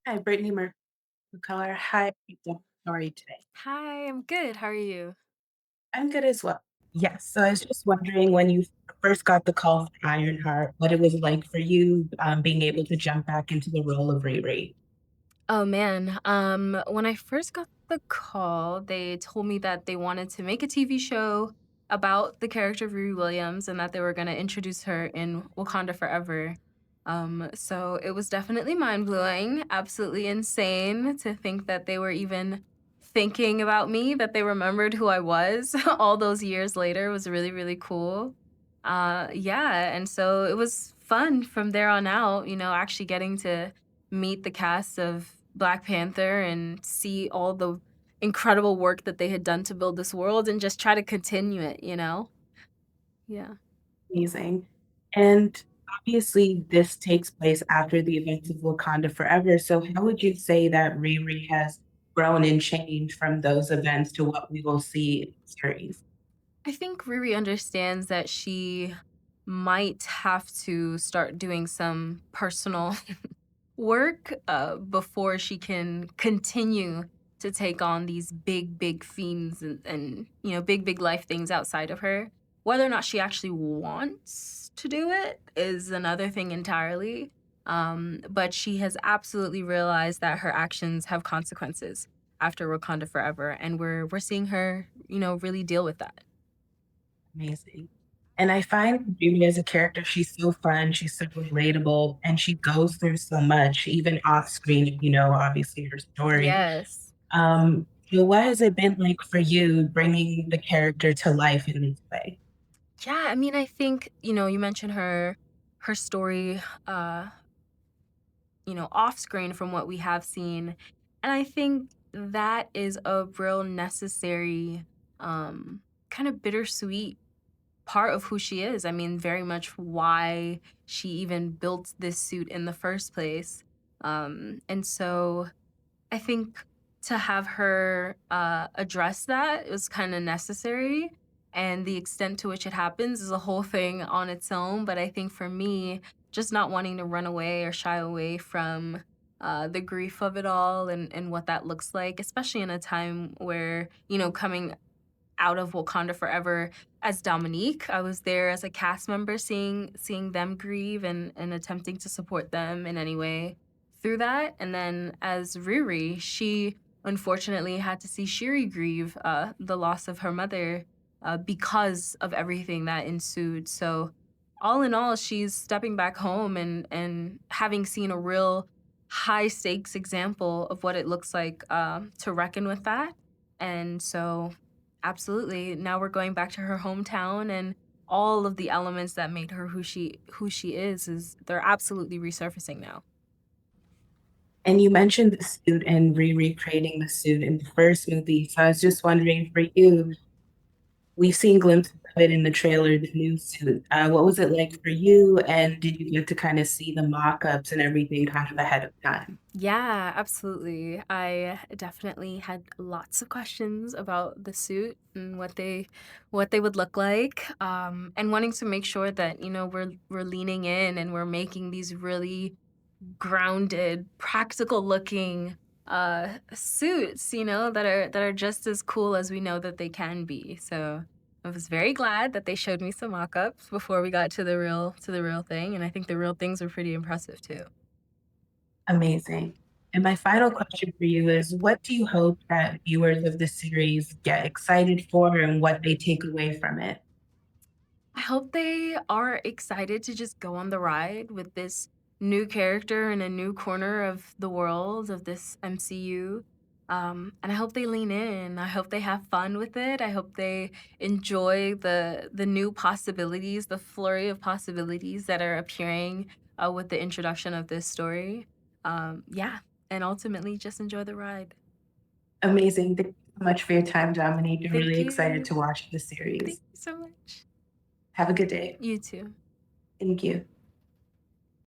Hi, Brittany McCullough. Hi, how are you today? Hi, I'm good. How are you? I'm good as well. Yes, so I was just wondering when you first got the call for Ironheart, what it was like for you being able to jump back into the role of Riri. Oh man, when I first got the call, they told me that they wanted to make a TV show about the character of Riri Williams and that they were going to introduce her in Wakanda Forever. So it was definitely mind-blowing, absolutely insane to think that they were even thinking about me, that they remembered who I was all those years later was really, really cool. Yeah, and so it was fun from there on out, actually getting to meet the cast of Black Panther and see all the incredible work that they had done to build this world and just try to continue it? Yeah. Amazing. And obviously, this takes place after the events of Wakanda Forever. So, how would you say that Riri has grown and changed from those events to what we will see in the series? I think Riri understands that she might have to start doing some personal work before she can continue to take on these big, big themes and big, big life things outside of her. Whether or not she actually wants to do it is another thing entirely. But she has absolutely realized that her actions have consequences after Wakanda Forever, and we're seeing her really deal with that. Amazing. And I find Judy as a character, she's so fun, she's so relatable, and she goes through so much, even off screen, obviously her story. Yes. So what has it been like for you bringing the character to life in this way? Yeah, I mean, I think, you mentioned her story uh off screen from what we have seen. And I think that is a real necessary, kind of bittersweet part of who she is. I mean, very much why she even built this suit in the first place. And so I think to have her address that was kind of necessary. And the extent to which it happens is a whole thing on its own. But I think for me, just not wanting to run away or shy away from the grief of it all and what that looks like, especially in a time where coming out of Wakanda Forever as Dominique, I was there as a cast member seeing them grieve and attempting to support them in any way through that. And then as Riri, she unfortunately had to see Shiri grieve the loss of her mother because of everything that ensued. So all in all, she's stepping back home and having seen a real high stakes example of what it looks like to reckon with that. And so absolutely. Now we're going back to her hometown and all of the elements that made her who she is they're absolutely resurfacing now. And you mentioned the suit and recreating the suit in the first movie. So I was just wondering for you, we've seen glimpses of it in the trailer, the new suit. What was it like for you? And did you get to kind of see the mock-ups and everything kind of ahead of time? Yeah, absolutely. I definitely had lots of questions about the suit and what they would look like. And wanting to make sure that we're leaning in and we're making these really grounded, practical looking suits that are just as cool as we know that they can be. So I was very glad that they showed me some mock-ups before we got to the real thing, and I think the real things were pretty impressive too. Amazing. And my final question for you is what do you hope that viewers of the series get excited for and what they take away from it? I hope they are excited to just go on the ride with this new character in a new corner of the world of this MCU. And I hope they lean in. I hope they have fun with it. I hope they enjoy the new possibilities, the flurry of possibilities that are appearing with the introduction of this story. Yeah, and ultimately just enjoy the ride. Amazing. Thank you so much for your time, Dominique. I'm Thank really excited you. to watch the Thank series. you so much. Have a good day. You too. Thank you.